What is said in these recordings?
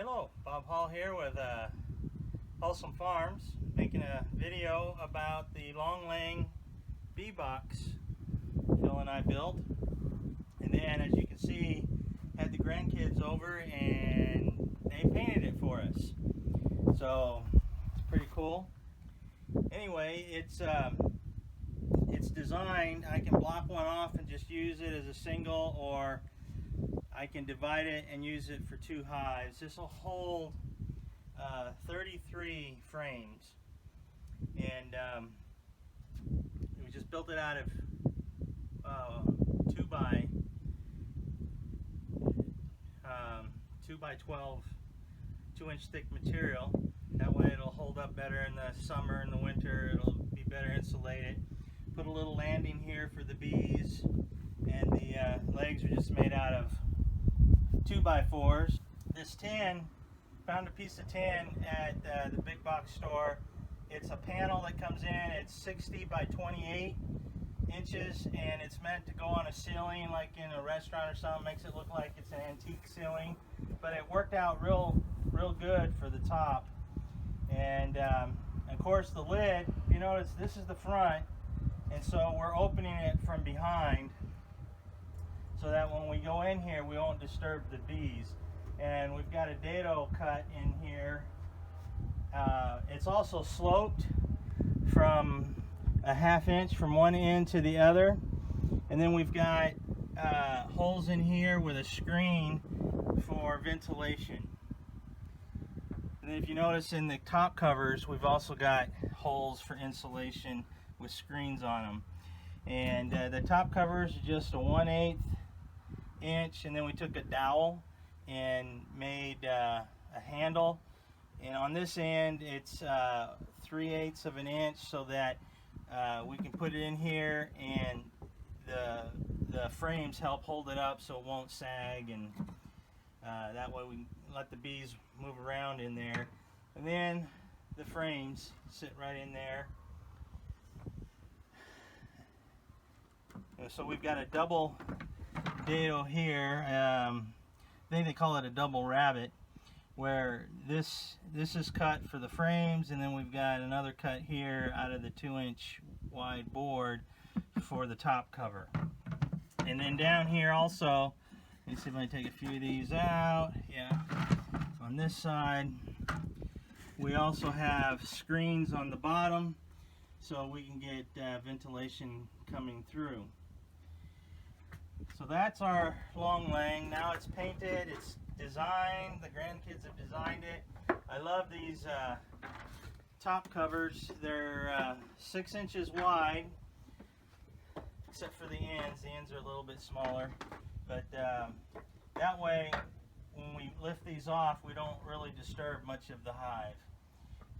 Hello, Bob Hall here with Hallsome Farms, making a video about the long-laying bee box Phil and I built. And then, as you can see, had the grandkids over and they painted it for us. So it's pretty cool. Anyway, it's designed. I can block one off and just use it as a single, or I can divide it and use it for 2 hives. This will hold 33 frames, and we just built it out of 2 by 12 2-inch thick material. That way it'll hold up better in the summer and the winter. It'll be better insulated. Put a little landing here for the bees, and the legs are just made out of 2x4s. This tin, found a piece of tin at the big box store. It's a panel that comes in. It's 60 by 28 inches, and it's meant to go on a ceiling like in a restaurant or something. Makes it look like it's an antique ceiling, but it worked out real good for the top. And of course the lid, you notice this is the front, and so we're opening it from behind so that when we go in here we won't disturb the bees. And we've got a dado cut in here. It's also sloped from a 1/2 inch from one end to the other, and then we've got holes in here with a screen for ventilation. And then if you notice in the top covers, we've also got holes for insulation with screens on them. And the top covers are just a 1/8 inch, and then we took a dowel and made a handle, and on this end it's 3/8 of an inch, so that we can put it in here, and the frames help hold it up so it won't sag, and that way we can let the bees move around in there. And then the frames sit right in there. So we've got a double dado here. I think they call it a double rabbit, where this is cut for the frames, and then we've got another cut here out of the 2-inch wide board for the top cover. And then down here also, let me see if I can take a few of these out. Yeah, on this side we also have screens on the bottom so we can get ventilation coming through. So that's our long laying. Now it's painted, it's designed, the grandkids have designed it. I love these top covers. They're 6 inches wide, except for the ends. The ends are a little bit smaller, but that way when we lift these off we don't really disturb much of the hive.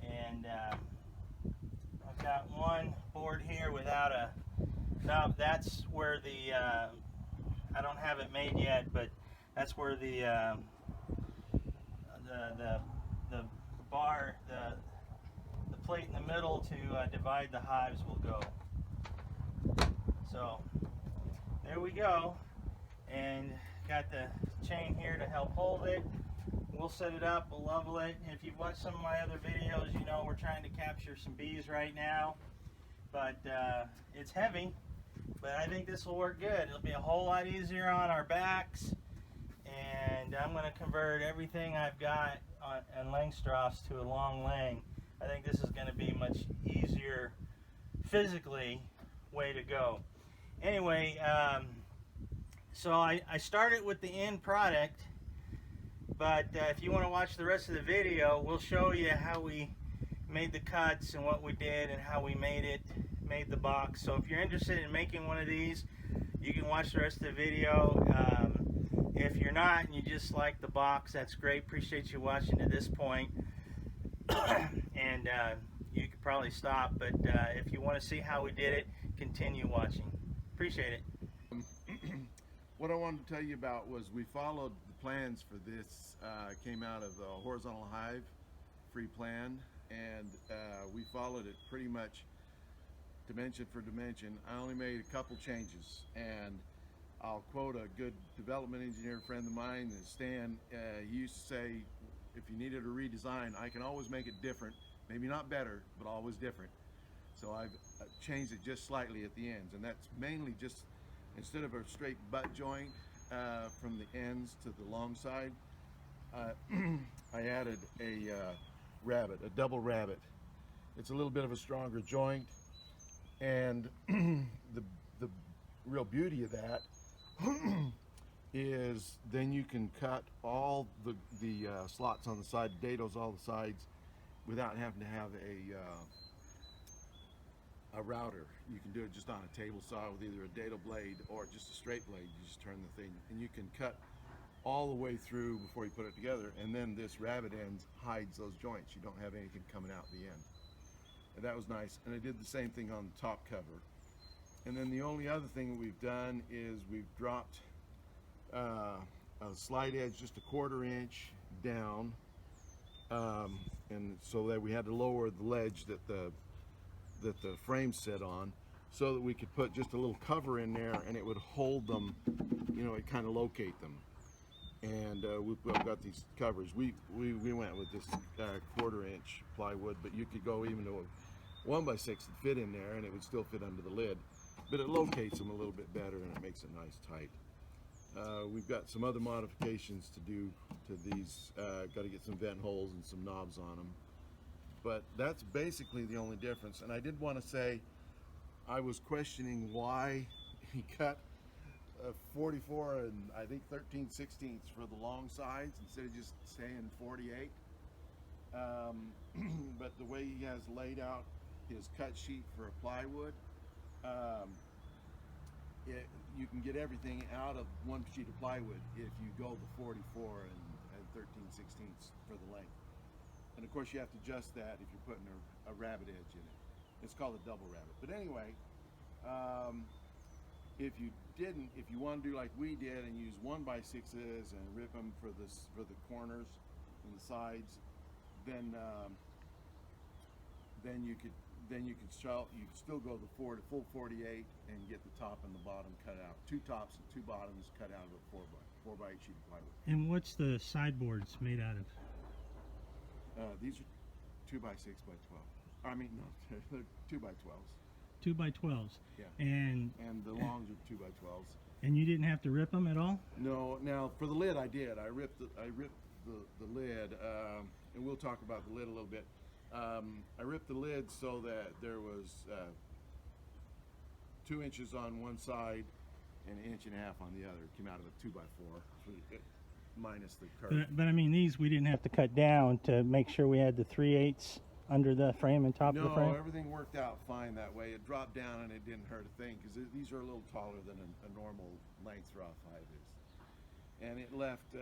And I've got one board here without a knob. That's where the I don't have it made yet, but that's where the bar, the plate in the middle to divide the hives will go. So there we go, and got the chain here to help hold it. We'll set it up, we'll level it. And if you've watched some of my other videos, you know we're trying to capture some bees right now, but it's heavy. But I think this will work good. It'll be a whole lot easier on our backs, and I'm going to convert everything I've got on Langstroths to a long laying. I think this is going to be much easier physically way to go. Anyway, so I started with the end product, but if you want to watch the rest of the video, we'll show you how we made the cuts and what we did and how we made the box. So if you're interested in making one of these, you can watch the rest of the video. If you're not and you just like the box, that's great. Appreciate you watching to this point. And you could probably stop, but if you want to see how we did it, continue watching. Appreciate it. What I wanted to tell you about was we followed the plans for this. Came out of the Horizontal Hive free plan, and we followed it pretty much dimension for dimension. I only made a couple changes, and I'll quote a good development engineer friend of mine, Stan. He used to say, if you needed a redesign, I can always make it different. Maybe not better, but always different. So I've changed it just slightly at the ends, and that's mainly just, instead of a straight butt joint from the ends to the long side, I added a rabbet, a double rabbet. It's a little bit of a stronger joint, and the real beauty of that is then you can cut all the slots on the side, dados all the sides, without having to have a router. You can do it just on a table saw with either a dado blade or just a straight blade. You just turn the thing, and you can cut all the way through before you put it together, and then this rabbet end hides those joints. You don't have anything coming out the end. And that was nice. And I did the same thing on the top cover. And then the only other thing we've done is we've dropped a slide edge just a 1/4 inch down, and so that we had to lower the ledge that the frame sit on, so that we could put just a little cover in there, and it would hold them, you know, it kind of locate them. And we've got these covers. We went with this 1/4 inch plywood, but you could go even to a 1x6 and fit in there, and it would still fit under the lid. But it locates them a little bit better, and it makes it nice tight. We've got some other modifications to do to these. Got to get some vent holes and some knobs on them. But that's basically the only difference. And I did want to say, I was questioning why he cut 44 and I think 13/16 for the long sides instead of just saying 48. But the way he has laid out his cut sheet for a plywood, you can get everything out of one sheet of plywood if you go the 44 and 13/16 for the length. And of course you have to adjust that if you're putting a rabbet edge in it. It's called a double rabbet. But anyway, if you want to do like we did and use 1x6s and rip them for the corners and the sides, then you could still go the full 48 and get the top and the bottom cut out. 2 tops and 2 bottoms cut out of a 4x8 sheet of plywood. And what's the sideboards made out of? These are 2x6x12. I mean, no, they're 2x12s. 2x12s. Yeah. And the longs are 2x12s. And you didn't have to rip them at all? No. Now for the lid, I did. I ripped the lid, and we'll talk about the lid a little bit. I ripped the lid so that there was 2 inches on one side and 1.5 inches on the other. It came out of a 2x4, minus the curve. But I mean, these we didn't have to cut down to make sure we had the 3/8 under the frame and top of the frame? No, everything worked out fine that way. It dropped down and it didn't hurt a thing, because these are a little taller than a normal length Roth Hive is. And it left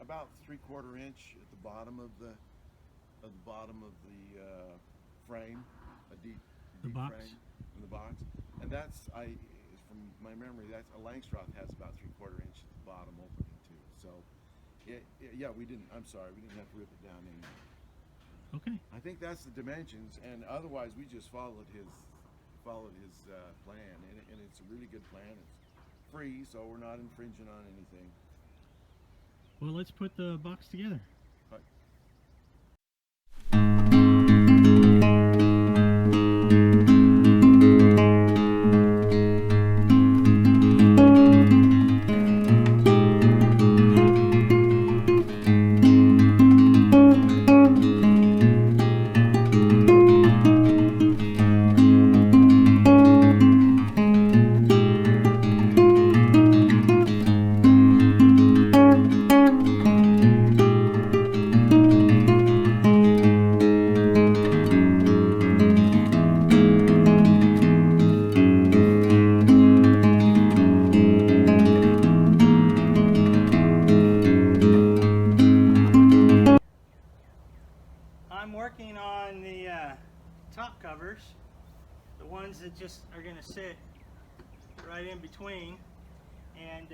about 3/4 inch at the bottom of the frame, a deep box frame in the box. And that's, from my memory, that's a Langstroth has about 3/4 inch at the bottom opening too. So yeah, we didn't have to rip it down anymore. Okay. I think that's the dimensions, and otherwise we just followed his plan, and it's a really good plan. It's free, so we're not infringing on anything. Well, let's put the box together. But I'm working on the top covers, the ones that just are going to sit right in between, and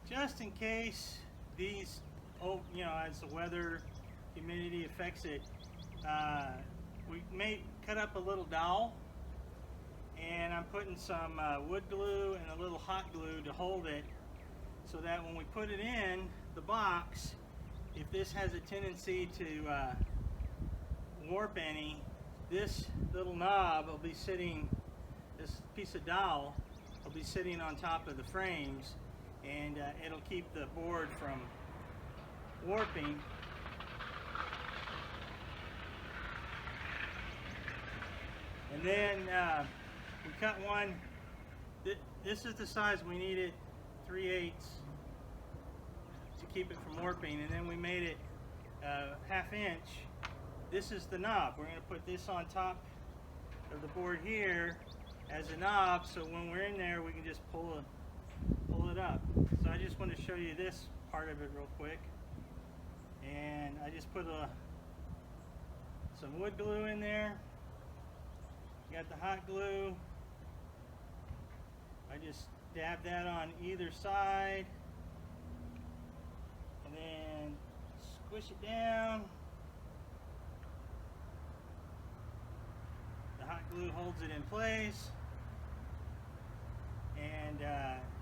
just in case these, as the weather, humidity affects it, we may cut up a little dowel, and I'm putting some wood glue and a little hot glue to hold it, so that when we put it in the box, if this has a tendency to warp any, this little knob will be sitting, this piece of dowel will be sitting on top of the frames, and it'll keep the board from warping. And then we cut one. This is the size we needed, 3/8 to keep it from warping, and then we made it 1/2 inch. This is the knob. We're going to put this on top of the board here as a knob, so when we're in there we can just pull it up. So I just want to show you this part of it real quick. And I just put some wood glue in there. Got the hot glue. I just dab that on either side and then squish it down. The hot glue holds it in place, and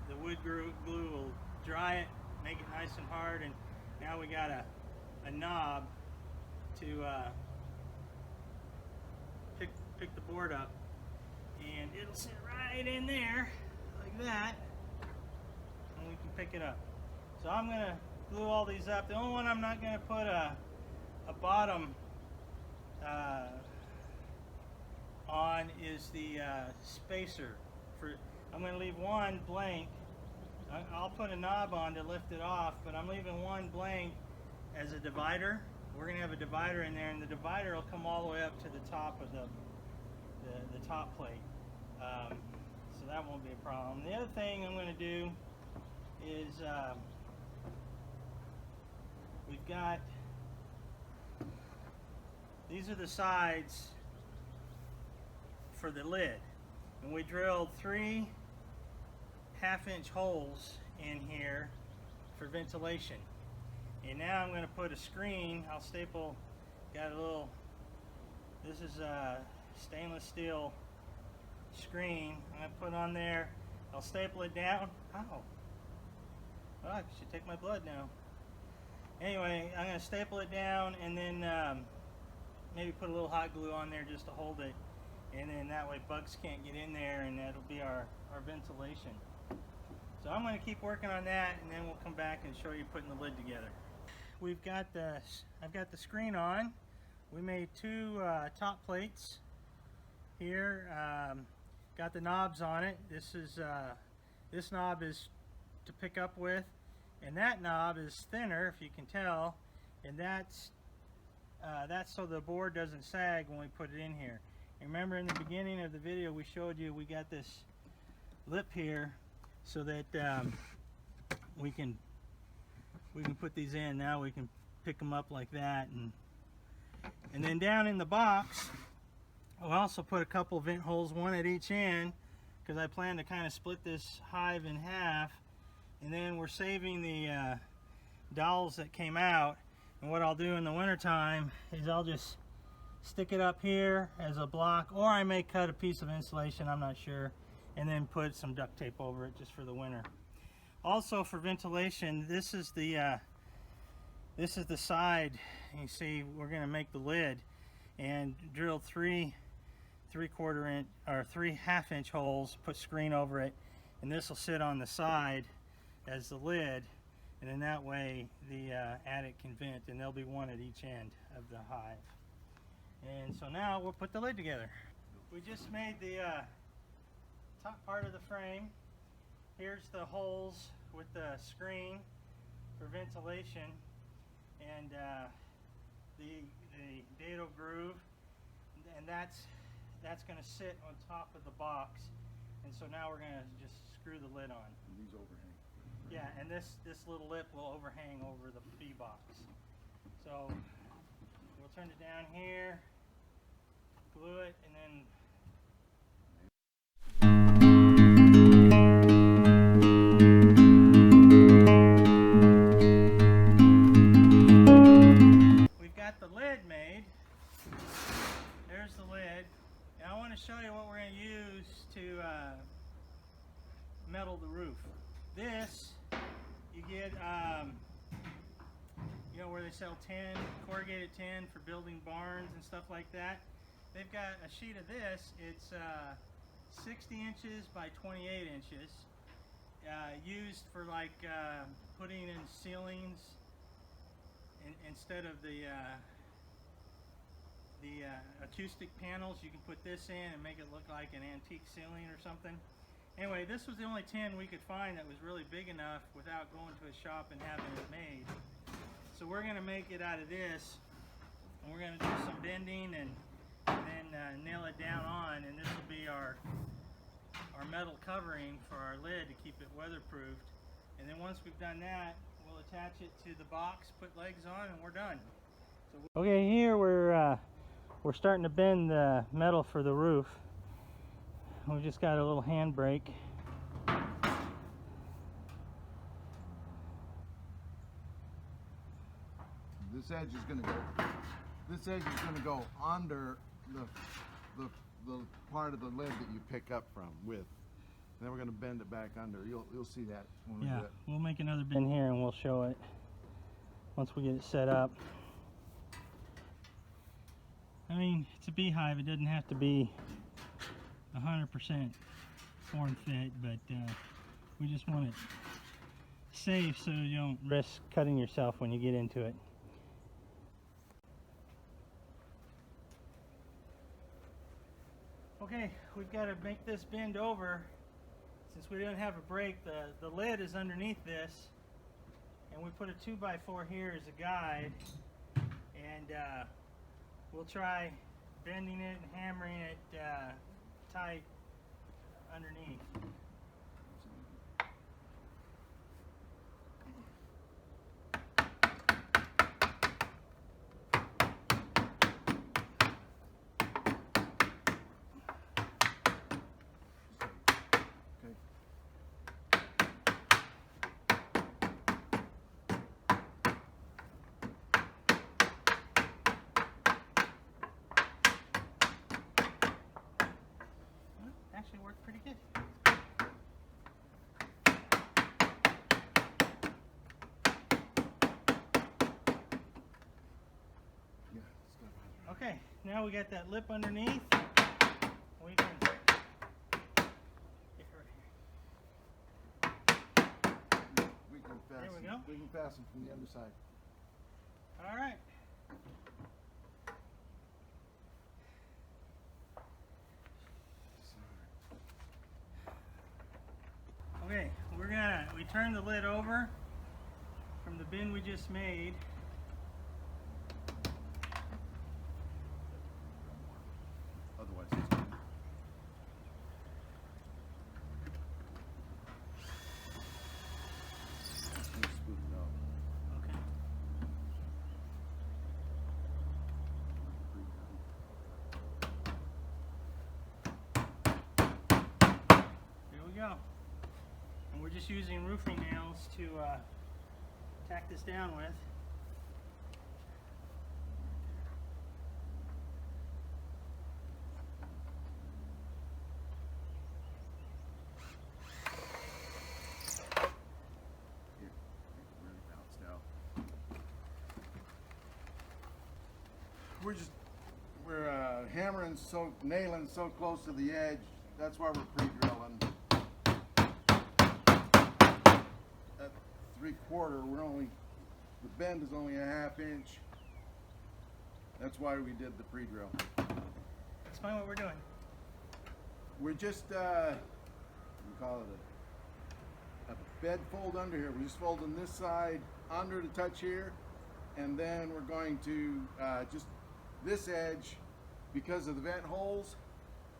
the wood glue will dry it, make it nice and hard, and now we got a knob to pick the board up, and it'll sit right in there like that, and we can pick it up. So I'm gonna glue all these up. The only one I'm not gonna put a bottom on is the spacer. I'm gonna leave one blank. I'll put a knob on to lift it off, but I'm leaving one blank as a divider. We're gonna have a divider in there, and the divider will come all the way up to the top of the top plate, so that won't be a problem. The other thing I'm going to do is we've got, these are the sides for the lid, and we drilled 3 1/2 inch holes in here for ventilation. And now I'm going to put a screen. I'll staple, got a little, this is a stainless steel screen I'm going to put on there. I'll staple it down. Ow. Oh, I should take my blood now. Anyway, I'm going to staple it down, and then maybe put a little hot glue on there just to hold it, and then that way bugs can't get in there, and that'll be our ventilation. So I'm going to keep working on that, and then we'll come back and show you putting the lid together. I've got the screen on. We made 2 top plates here. Got the knobs on it. This knob is to pick up with, and that knob is thinner, if you can tell, and that's so the board doesn't sag when we put it in here. And remember, in the beginning of the video we showed you we got this lip here so that we can put these in. Now we can pick them up like that, and then down in the box I'll also put a couple vent holes, one at each end, because I plan to kind of split this hive in half, and then we're saving the dowels that came out. And what I'll do in the winter time is I'll just stick it up here as a block, or I may cut a piece of insulation, I'm not sure, and then put some duct tape over it just for the winter. Also, for ventilation, this is the side. You see, we're going to make the lid, and drill 3 3/4 inch or 3 1/2 inch holes, put screen over it, and this will sit on the side as the lid, and then that way the attic can vent, and there'll be one at each end of the hive. And so now we'll put the lid together. We just made the top part of the frame. Here's the holes with the screen for ventilation, and the dado groove, and that's going to sit on top of the box. And so now we're going to just screw the lid on. And these overhang. Yeah, and this little lip will overhang over the bee box. So we'll turn it down here, glue it, and then the lid made. There's the lid. And I want to show you what we're going to use to metal the roof. This, you get, you know, where they sell tin, corrugated tin for building barns and stuff like that. They've got a sheet of this. It's 60 inches by 28 inches, used for like putting in ceilings instead of the acoustic panels. You can put this in and make it look like an antique ceiling or something. Anyway, this was the only tin we could find that was really big enough without going to a shop and having it made. So we're going to make it out of this, and we're going to do some bending and then nail it down on, and this will be our metal covering for our lid to keep it weatherproofed. And then once we've done that, we'll attach it to the box, put legs on, and we're done. So okay, here we're starting to bend the metal for the roof. We just got a little handbrake. This edge is going to go. This edge is going to go under the part of the lid that you pick up from with. And then we're going to bend it back under. You'll see that when we do it. We'll make another bend here and we'll show it once we get it set up. I mean, it's a beehive. It doesn't have to be 100% form fit, but we just want it safe so you don't risk cutting yourself when you get into it. Okay, we've got to make this bend over. Since we didn't have a brake, the lid is underneath this, and we put a 2x4 here as a guide, and we'll try bending it and hammering it tight underneath. Actually worked pretty good. Okay, now we got that lip underneath. We can get right here. There we go. We can fasten from the other side. All right. Okay, we turn the lid over from the bend we just made. Otherwise, it's good. Okay. There we go. And we're just using roofing nails to tack this down with. We're hammering, nailing so close to the edge. That's why we're pre-drilling. At 3/4, the bend is only a 1/2 inch. That's why we did the pre-drill. Explain what we're doing. We're just, we call it a bed fold under here. We're just folding this side under to touch here, and then we're going to just this edge, because of the vent holes,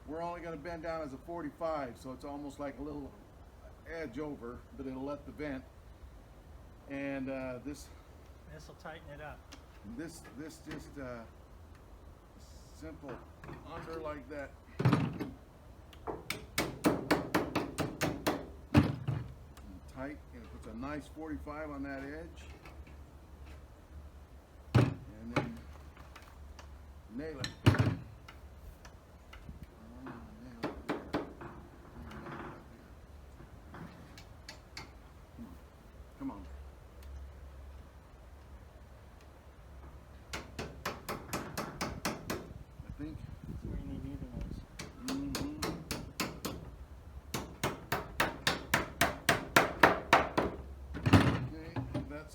we're only going to bend down as a 45, so it's almost like a little edge over, but it'll let the vent. And this will tighten it up. This just simple under like that. And tight, and it puts a nice 45 on that edge. And then nail it. Come on.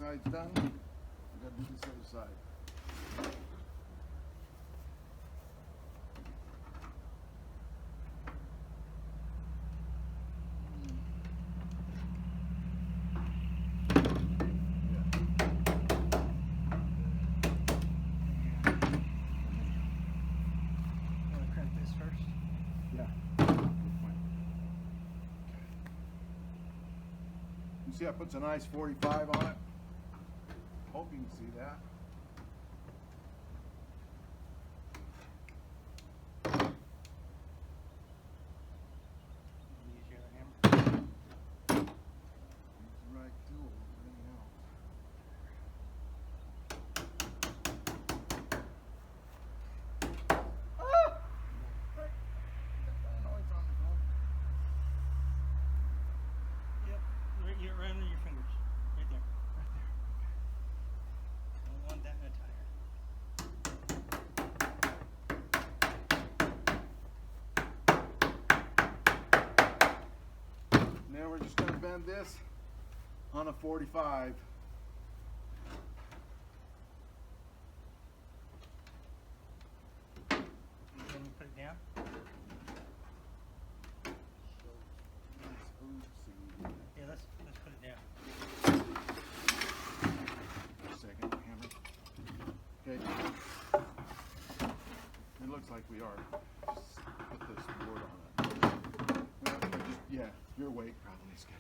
side's done. We gotta do this other side. Want to crimp this first? Yeah. Good point. You see, I put a nice 45 on it. Hope you can see that. Use your other hammer. Use the right tool. Anything else. Ah! Right. Oh, it's on the phone. Yep, right under your fingers. Right there. Right there. Don't want that in a tire. Now we're just going to bend this on a 45. Then you put it down. Oopsie. Yeah, let's put it down. Second hammer. Okay. It looks like we are. Just put this board on it. Well, just, yeah, your weight probably is good.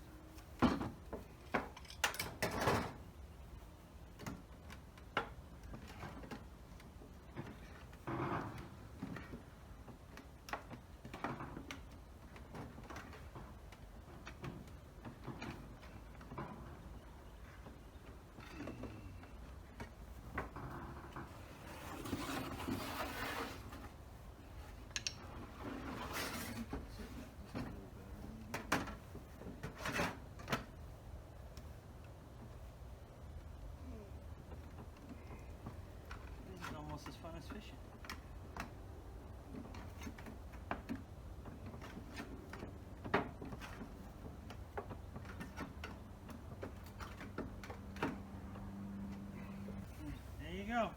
This is almost as fun as fishing. There you go.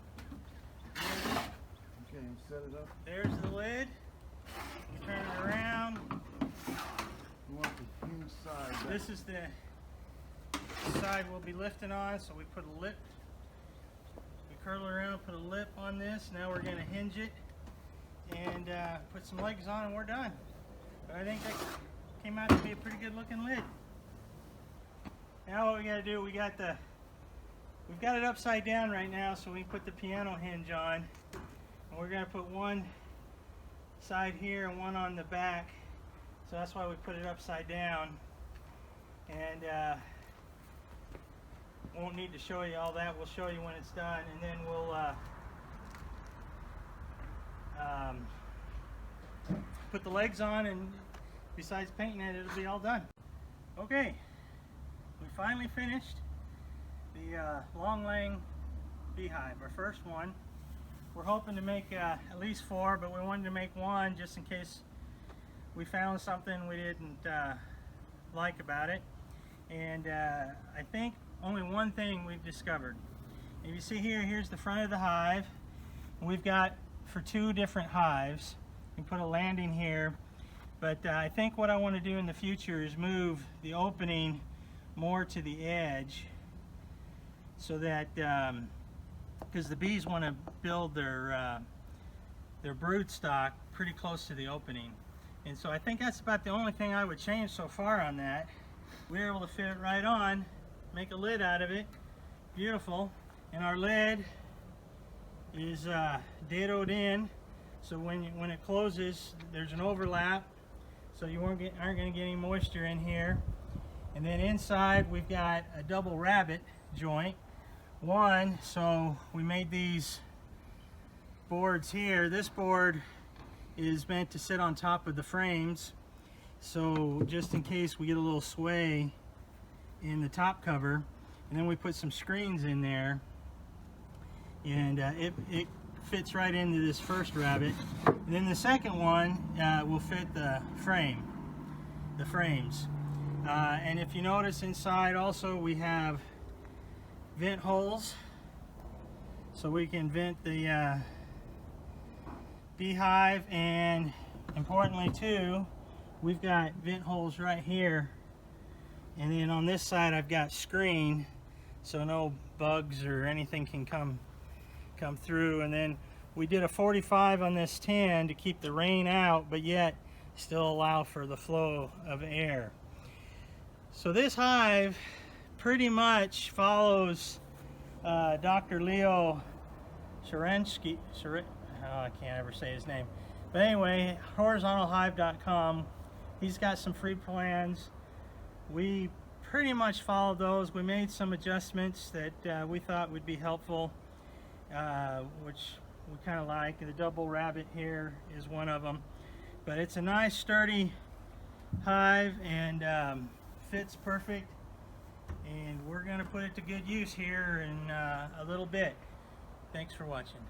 Okay, set it up. There's the lid. You turn it around. We want the inside. This is the side we'll be lifting on, so we put a lip. We curl it around, put a lip on this. Now we're going to hinge it and put some legs on, and we're done. But I think that came out to be a pretty good looking lid. Now what we got to do, we've got it upside down right now, so we put the piano hinge on, and we're going to put one side here and one on the back. So that's why we put it upside down. And won't need to show you all that. We'll show you when it's done, and then we'll put the legs on, and besides painting it, it'll be all done. Okay, we finally finished the long-laying beehive, our first one. We're hoping to make at least 4, but we wanted to make 1 just in case we found something we didn't like about it. And I think only one thing we've discovered. If you see here, here's the front of the hive. And we've got for 2 different hives. We put a landing here, but I think what I want to do in the future is move the opening more to the edge, so that because the bees want to build their brood stock pretty close to the opening. And so I think that's about the only thing I would change so far on that. We were able to fit it right on, make a lid out of it. Beautiful. And our lid is dadoed in, so when it closes, there's an overlap, so you aren't going to get any moisture in here. And then inside we've got a double rabbit joint. One, so we made these boards here. This board is meant to sit on top of the frames, so just in case we get a little sway in the top cover. And then we put some screens in there, and it fits right into this first rabbit. And then the second one will fit the frames. And if you notice inside also, we have vent holes so we can vent the beehive, and importantly too, we've got vent holes right here, and then on this side I've got screen so no bugs or anything can come through. And then we did a 45 on this tin to keep the rain out but yet still allow for the flow of air. So this hive pretty much follows Dr. Leo Sherensky. I can't ever say his name. But anyway, horizontalhive.com. He's got some free plans. We pretty much followed those. We made some adjustments that we thought would be helpful, which we kind of like. The double rabbit here is one of them. But it's a nice sturdy hive and fits perfect. And we're going to put it to good use here in a little bit. Thanks for watching.